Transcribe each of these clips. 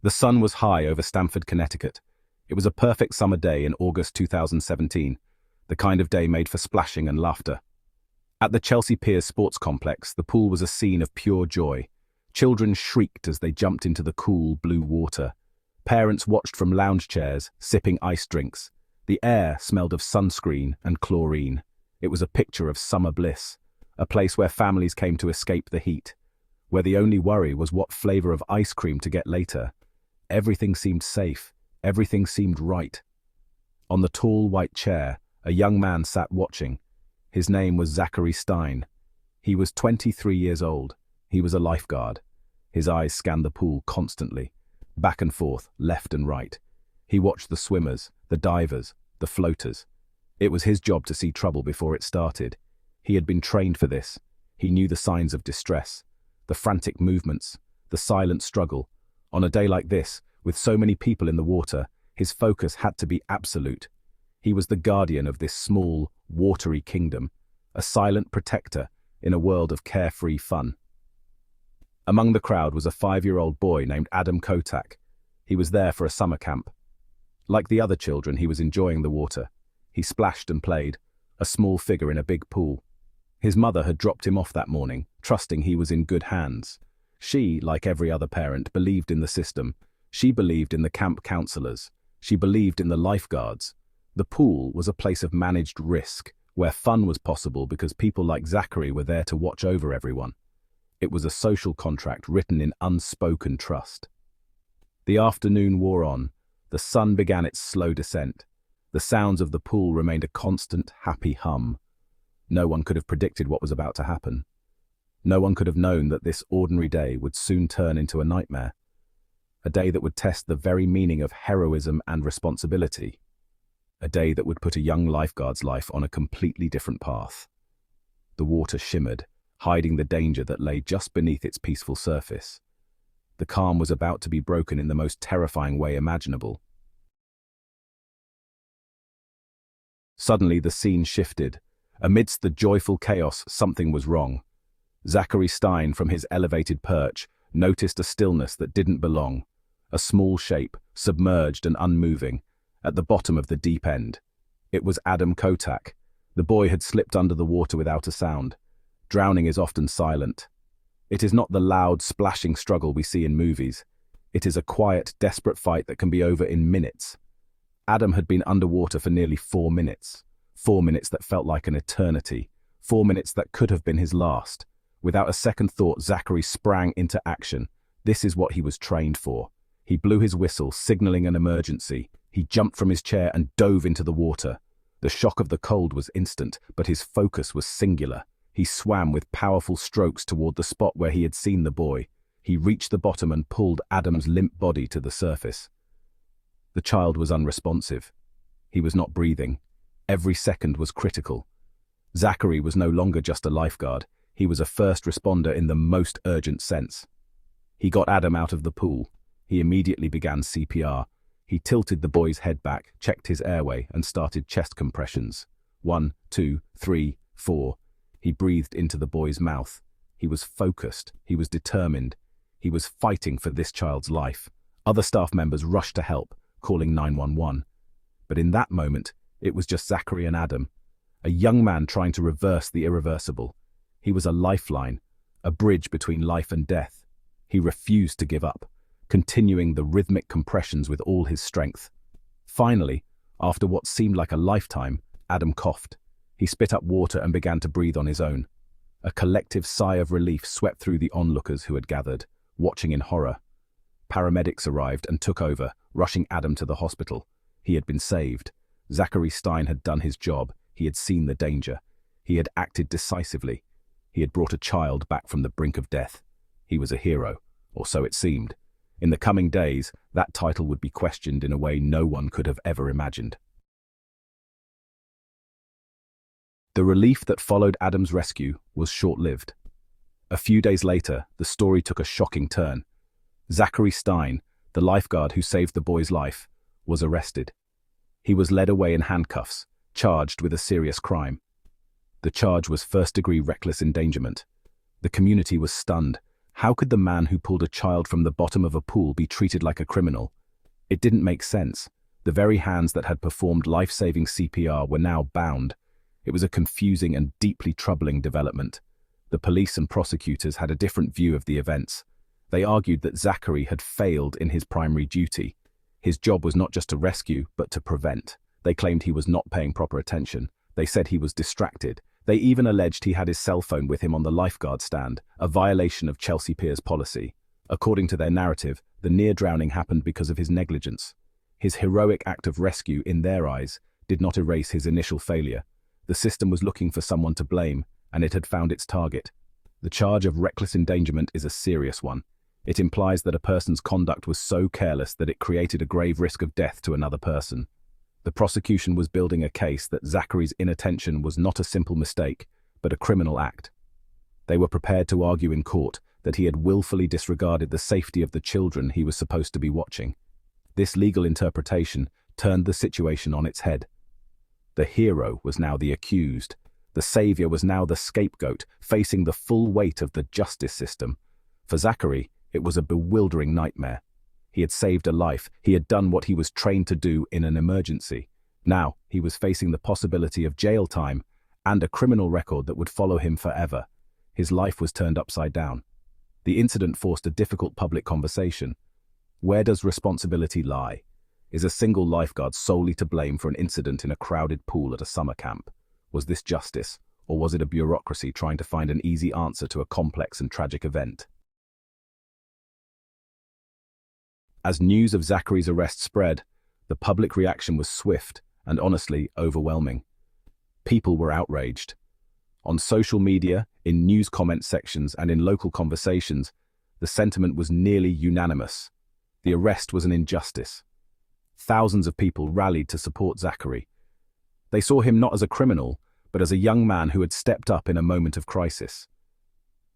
The sun was high over Stamford, Connecticut. It was a perfect summer day in August 2017, the kind of day made for splashing and laughter. At the Chelsea Piers Sports Complex, the pool was a scene of pure joy. Children shrieked as they jumped into the cool, blue water. Parents watched from lounge chairs, sipping iced drinks. The air smelled of sunscreen and chlorine. It was a picture of summer bliss, a place where families came to escape the heat, where the only worry was what flavor of ice cream to get later. Everything seemed safe. Everything seemed right. On the tall white chair, a young man sat watching. His name was Zachary Stein. He was 23 years old. He was a lifeguard. His eyes scanned the pool constantly, back and forth, left and right. He watched the swimmers, the divers, the floaters. It was his job to see trouble before it started. He had been trained for this. He knew the signs of distress, the frantic movements, the silent struggle. On a day like this, with so many people in the water, his focus had to be absolute. He was the guardian of this small, watery kingdom, a silent protector in a world of carefree fun. Among the crowd was a 5-year-old boy named Adam Kotak. He was there for a summer camp. Like the other children, he was enjoying the water. He splashed and played, a small figure in a big pool. His mother had dropped him off that morning, trusting he was in good hands. She, like every other parent, believed in the system. She believed in the camp counselors. She believed in the lifeguards. The pool was a place of managed risk, where fun was possible because people like Zachary were there to watch over everyone. It was a social contract written in unspoken trust. The afternoon wore on. The sun began its slow descent. The sounds of the pool remained a constant, happy hum. No one could have predicted what was about to happen. No one could have known that this ordinary day would soon turn into a nightmare. A day that would test the very meaning of heroism and responsibility. A day that would put a young lifeguard's life on a completely different path. The water shimmered, hiding the danger that lay just beneath its peaceful surface. The calm was about to be broken in the most terrifying way imaginable. Suddenly the scene shifted. Amidst the joyful chaos, something was wrong. Zachary Stein, from his elevated perch, noticed a stillness that didn't belong. A small shape, submerged and unmoving, at the bottom of the deep end. It was Adam Kotak. The boy had slipped under the water without a sound. Drowning is often silent. It is not the loud, splashing struggle we see in movies. It is a quiet, desperate fight that can be over in minutes. Adam had been underwater for nearly 4 minutes. 4 minutes that felt like an eternity. 4 minutes that could have been his last. Without a second thought, Zachary sprang into action. This is what he was trained for. He blew his whistle, signaling an emergency. He jumped from his chair and dove into the water. The shock of the cold was instant, but his focus was singular. He swam with powerful strokes toward the spot where he had seen the boy. He reached the bottom and pulled Adam's limp body to the surface. The child was unresponsive. He was not breathing. Every second was critical. Zachary was no longer just a lifeguard. He was a first responder in the most urgent sense. He got Adam out of the pool. He immediately began CPR. He tilted the boy's head back, checked his airway, and started chest compressions. 1, 2, 3, 4. He breathed into the boy's mouth. He was focused. He was determined. He was fighting for this child's life. Other staff members rushed to help, calling 911. But in that moment, it was just Zachary and Adam, a young man trying to reverse the irreversible. He was a lifeline, a bridge between life and death. He refused to give up, continuing the rhythmic compressions with all his strength. Finally, after what seemed like a lifetime, Adam coughed. He spit up water and began to breathe on his own. A collective sigh of relief swept through the onlookers who had gathered, watching in horror. Paramedics arrived and took over, rushing Adam to the hospital. He had been saved. Zachary Stein had done his job. He had seen the danger. He had acted decisively. He had brought a child back from the brink of death. He was a hero, or so it seemed. In the coming days, that title would be questioned in a way no one could have ever imagined. The relief that followed Adam's rescue was short-lived. A few days later, the story took a shocking turn. Zachary Stein, the lifeguard who saved the boy's life, was arrested. He was led away in handcuffs, charged with a serious crime. The charge was first-degree reckless endangerment. The community was stunned. How could the man who pulled a child from the bottom of a pool be treated like a criminal? It didn't make sense. The very hands that had performed life-saving CPR were now bound. It was a confusing and deeply troubling development. The police and prosecutors had a different view of the events. They argued that Zachary had failed in his primary duty. His job was not just to rescue, but to prevent. They claimed he was not paying proper attention. They said he was distracted. They even alleged he had his cell phone with him on the Lifeguard stand, a violation of Chelsea Piers policy. According to their narrative, the near-drowning happened because of his negligence. His heroic act of rescue, in their eyes, did not erase his initial failure. The system was looking for someone to blame, and it had found its target. The charge of reckless endangerment is a serious one. It implies that a person's conduct was so careless that it created a grave risk of death to another person. The prosecution was building a case that Zachary's inattention was not a simple mistake, but a criminal act. They were prepared to argue in court that he had willfully disregarded the safety of the children he was supposed to be watching. This legal interpretation turned the situation on its head. The hero was now the accused. The savior was now the scapegoat, facing the full weight of the justice system. For Zachary, it was a bewildering nightmare. He had saved a life. He had done what he was trained to do in an emergency. Now, he was facing the possibility of jail time and a criminal record that would follow him forever. His life was turned upside down. The incident forced a difficult public conversation. Where does responsibility lie? Is a single lifeguard solely to blame for an incident in a crowded pool at a summer camp? Was this justice, or was it a bureaucracy trying to find an easy answer to a complex and tragic event? As news of Zachary's arrest spread, the public reaction was swift and honestly overwhelming. People were outraged. On social media, in news comment sections, and in local conversations, the sentiment was nearly unanimous. The arrest was an injustice. Thousands of people rallied to support Zachary. They saw him not as a criminal, but as a young man who had stepped up in a moment of crisis.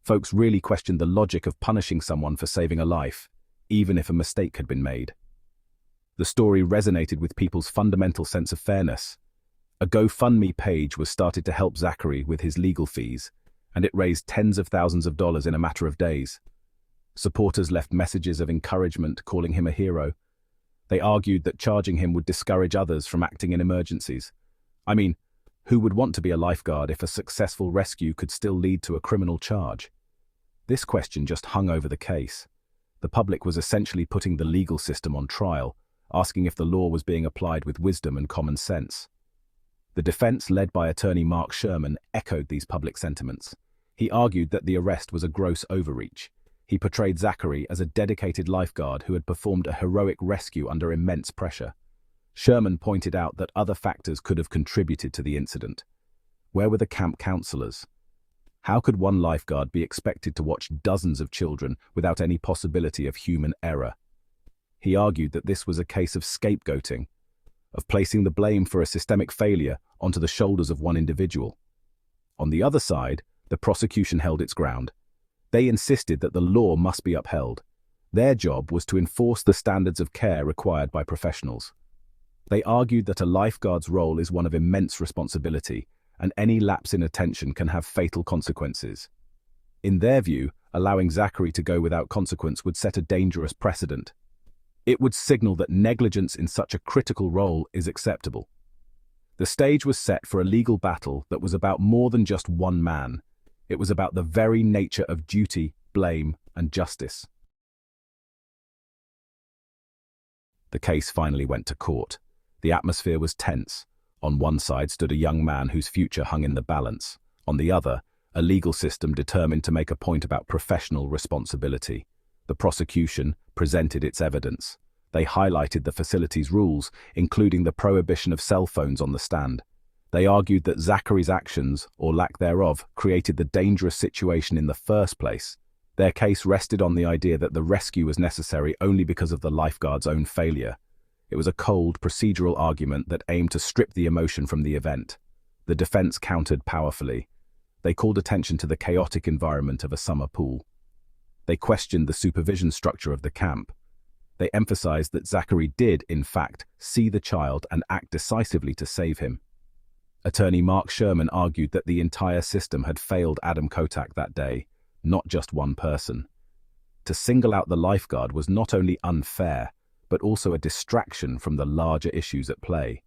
Folks really questioned the logic of punishing someone for saving a life, even if a mistake had been made. The story resonated with people's fundamental sense of fairness. A GoFundMe page was started to help Zachary with his legal fees, and it raised tens of thousands of dollars in a matter of days. Supporters left messages of encouragement, calling him a hero. They argued that charging him would discourage others from acting in emergencies. I mean, who would want to be a lifeguard if a successful rescue could still lead to a criminal charge? This question just hung over the case. The public was essentially putting the legal system on trial, asking if the law was being applied with wisdom and common sense. The defense, led by attorney Mark Sherman, echoed these public sentiments. He argued that the arrest was a gross overreach. He portrayed Zachary as a dedicated lifeguard who had performed a heroic rescue under immense pressure. Sherman pointed out that other factors could have contributed to the incident. Where were the camp counselors? How could one lifeguard be expected to watch dozens of children without any possibility of human error? He argued that this was a case of scapegoating, of placing the blame for a systemic failure onto the shoulders of one individual. On the other side, the prosecution held its ground. They insisted that the law must be upheld. Their job was to enforce the standards of care required by professionals. They argued that a lifeguard's role is one of immense responsibility, and any lapse in attention can have fatal consequences. In their view, allowing Zachary to go without consequence would set a dangerous precedent. It would signal that negligence in such a critical role is acceptable. The stage was set for a legal battle that was about more than just one man. It was about the very nature of duty, blame, and justice. The case finally went to court. The atmosphere was tense. On one side stood a young man whose future hung in the balance. On the other, a legal system determined to make a point about professional responsibility. The prosecution presented its evidence. They highlighted the facility's rules, including the prohibition of cell phones on the stand. They argued that Zachary's actions, or lack thereof, created the dangerous situation in the first place. Their case rested on the idea that the rescue was necessary only because of the lifeguard's own failure. It was a cold, procedural argument that aimed to strip the emotion from the event. The defense countered powerfully. They called attention to the chaotic environment of a summer pool. They questioned the supervision structure of the camp. They emphasized that Zachary did, in fact, see the child and act decisively to save him. Attorney Mark Sherman argued that the entire system had failed Adam Kotak that day, not just one person. To single out the lifeguard was not only unfair, but also a distraction from the larger issues at play.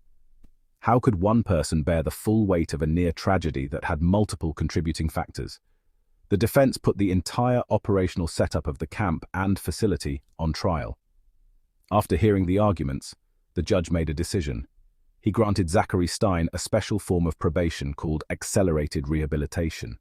How could one person bear the full weight of a near tragedy that had multiple contributing factors? The defense put the entire operational setup of the camp and facility on trial. After hearing the arguments, the judge made a decision. He granted Zachary Stein a special form of probation called accelerated rehabilitation.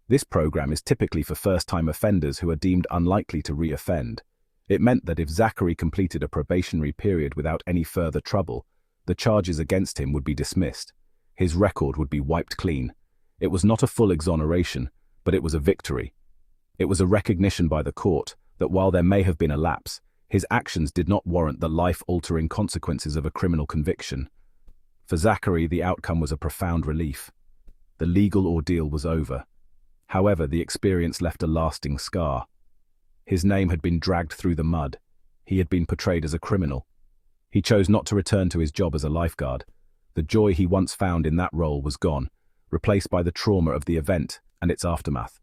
This program is typically for first-time offenders who are deemed unlikely to re-offend. It meant that if Zachary completed a probationary period without any further trouble, the charges against him would be dismissed. His record would be wiped clean. It was not a full exoneration, but it was a victory. It was a recognition by the court that while there may have been a lapse, his actions did not warrant the life-altering consequences of a criminal conviction. For Zachary, the outcome was a profound relief. The legal ordeal was over. However, the experience left a lasting scar. His name had been dragged through the mud. He had been portrayed as a criminal. He chose not to return to his job as a lifeguard. The joy he once found in that role was gone, replaced by the trauma of the event and its aftermath.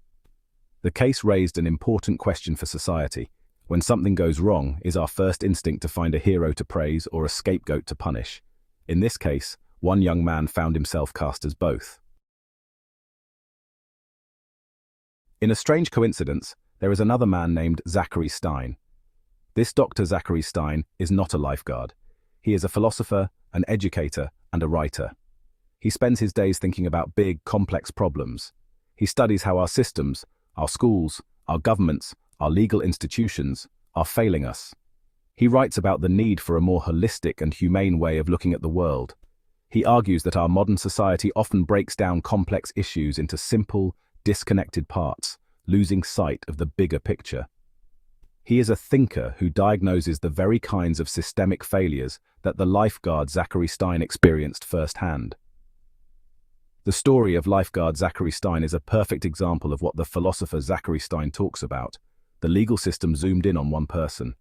The case raised an important question for society. When something goes wrong, is our first instinct to find a hero to praise or a scapegoat to punish? In this case, one young man found himself cast as both. In a strange coincidence, there is another man named Zachary Stein. This Dr. Zachary Stein is not a lifeguard. He is a philosopher, an educator, and a writer. He spends his days thinking about big, complex problems. He studies how our systems, our schools, our governments, our legal institutions are failing us. He writes about the need for a more holistic and humane way of looking at the world. He argues that our modern society often breaks down complex issues into simple, disconnected parts, losing sight of the bigger picture. He is a thinker who diagnoses the very kinds of systemic failures that the lifeguard Zachary Stein experienced firsthand. The story of lifeguard Zachary Stein is a perfect example of what the philosopher Zachary Stein talks about. The legal system zoomed in on one person.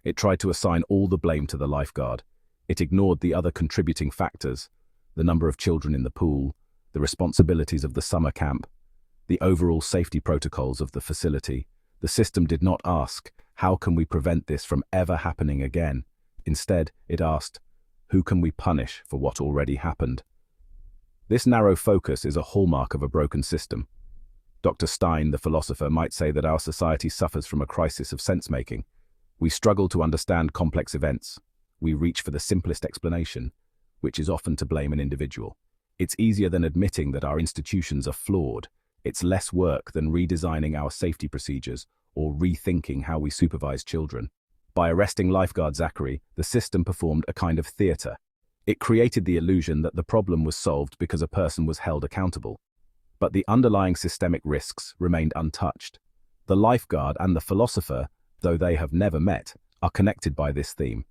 It tried to assign all the blame to the lifeguard. It ignored the other contributing factors, the number of children in the pool, the responsibilities of the summer camp, the overall safety protocols of the facility. The system did not ask, how can we prevent this from ever happening again? Instead, it asked, who can we punish for what already happened? This narrow focus is a hallmark of a broken system. Dr. Stein, the philosopher, might say that our society suffers from a crisis of sense-making. We struggle to understand complex events. We reach for the simplest explanation, which is often to blame an individual. It's easier than admitting that our institutions are flawed. It's less work than redesigning our safety procedures or rethinking how we supervise children. By arresting lifeguard Zachary, the system performed a kind of theater. It created the illusion that the problem was solved because a person was held accountable. But the underlying systemic risks remained untouched. The lifeguard and the philosopher, though they have never met, are connected by this theme.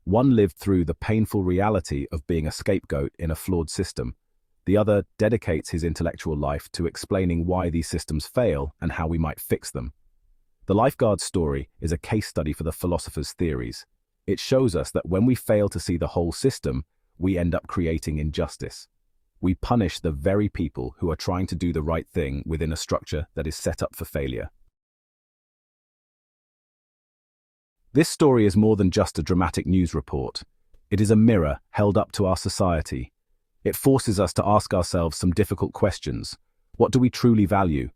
One lived through the painful reality of being a scapegoat in a flawed system. The other dedicates his intellectual life to explaining why these systems fail and how we might fix them. The lifeguard's story is a case study for the philosopher's theories. It shows us that when we fail to see the whole system, we end up creating injustice. We punish the very people who are trying to do the right thing within a structure that is set up for failure. This story is more than just a dramatic news report. It is a mirror held up to our society. It forces us to ask ourselves some difficult questions. What do we truly value?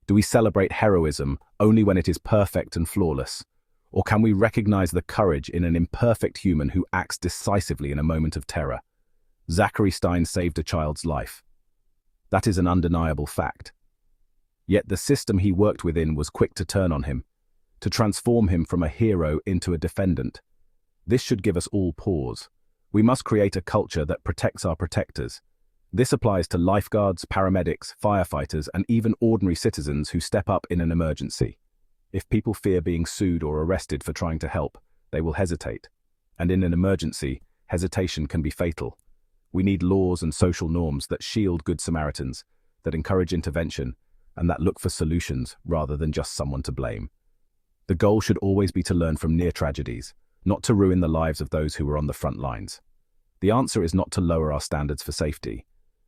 Do we celebrate heroism only when it is perfect and flawless? Or can we recognize the courage in an imperfect human who acts decisively in a moment of terror? Zachary Stein saved a child's life. That is an undeniable fact. Yet the system he worked within was quick to turn on him, to transform him from a hero into a defendant. This should give us all pause. We must create a culture that protects our protectors. This applies to lifeguards, paramedics, firefighters, and even ordinary citizens who step up in an emergency. If people fear being sued or arrested for trying to help, they will hesitate. And in an emergency, hesitation can be fatal. We need laws and social norms that shield good Samaritans, that encourage intervention, and that look for solutions rather than just someone to blame. The goal should always be to learn from near tragedies, not to ruin the lives of those who are on the front lines. The answer is not to lower our standards for safety.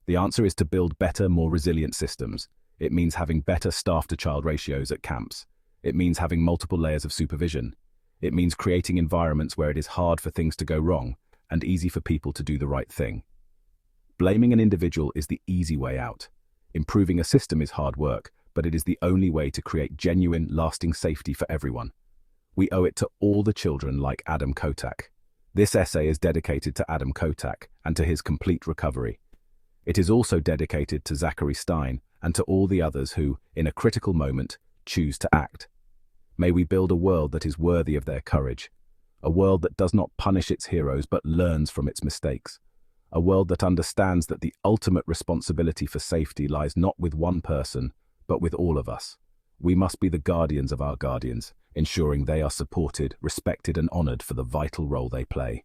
The answer is to build better, more resilient systems. It means having better staff-to-child ratios at camps. It means having multiple layers of supervision. It means creating environments where it is hard for things to go wrong and easy for people to do the right thing. Blaming an individual is the easy way out. Improving a system is hard work, but it is the only way to create genuine, lasting safety for everyone. We owe it to all the children like Adam Kotak. This essay is dedicated to Adam Kotak and to his complete recovery. It is also dedicated to Zachary Stein and to all the others who, in a critical moment, choose to act. May we build a world that is worthy of their courage. A world that does not punish its heroes but learns from its mistakes. A world that understands that the ultimate responsibility for safety lies not with one person, but with all of us. We must be the guardians of our guardians, ensuring they are supported, respected and honored for the vital role they play.